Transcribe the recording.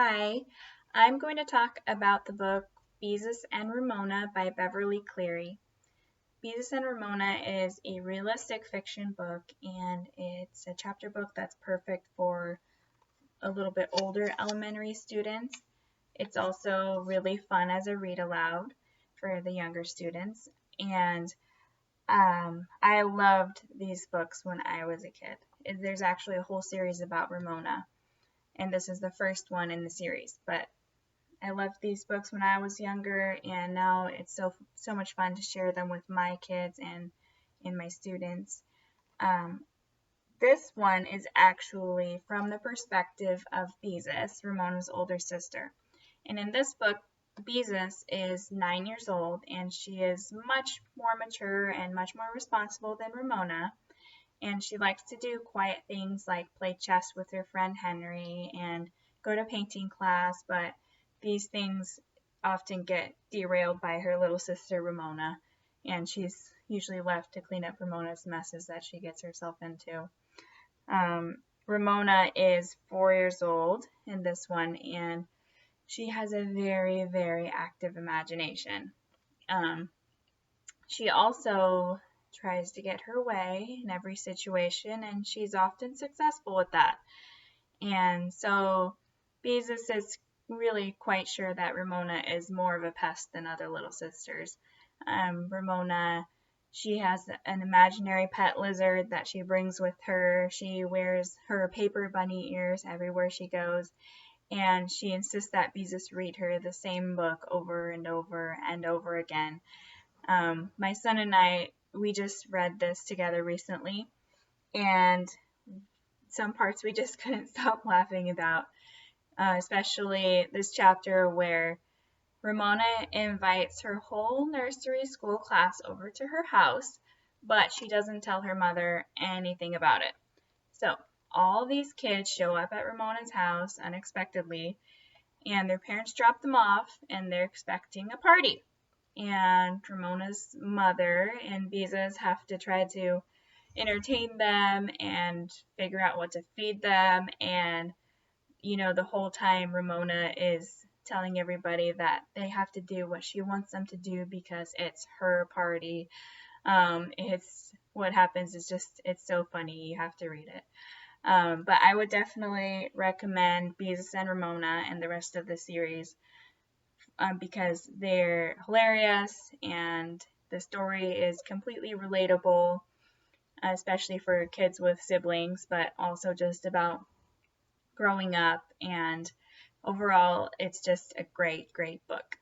Hi, I'm going to talk about the book Beezus and Ramona by Beverly Cleary. Beezus and Ramona is a realistic fiction book, and it's a chapter book that's perfect for a little bit older elementary students. It's also really fun as a read aloud for the younger students, and I loved these books when I was a kid. There's actually a whole series about Ramona, and this is the first one in the series, but I loved these books when I was younger, and now it's so much fun to share them with my kids and my students. Um, this one is actually from the perspective of Beezus, Ramona's older sister. And in this book, Beezus is 9 years old, and she is much more mature and much more responsible than Ramona. And she likes to do quiet things like play chess with her friend Henry and go to painting class, but these things often get derailed by her little sister Ramona, and she's usually left to clean up Ramona's messes that she gets herself into. Ramona is 4 years old in this one, and she has a very, very active imagination. Um, she also tries to get her way in every situation, and she's often successful with that. And so Beezus is really quite sure that Ramona is more of a pest than other little sisters. Ramona, she has an imaginary pet lizard that she brings with her. She wears her paper bunny ears everywhere she goes, and she insists that Beezus read her the same book over and over and over again. My son and I, we just read this together recently, and some parts we just couldn't stop laughing about, especially this chapter where Ramona invites her whole nursery school class over to her house, but she doesn't tell her mother anything about it. So all these kids show up at Ramona's house unexpectedly, and their parents drop them off, and they're expecting a party. And Ramona's mother and Beezus have to try to entertain them and figure out what to feed them. And, the whole time Ramona is telling everybody that they have to do what she wants them to do because it's her party. It's what happens is just, it's so funny. You have to read it. But I would definitely recommend Beezus and Ramona and the rest of the series because they're hilarious and the story is completely relatable, especially for kids with siblings, but also just about growing up. And overall, it's just a great, great book.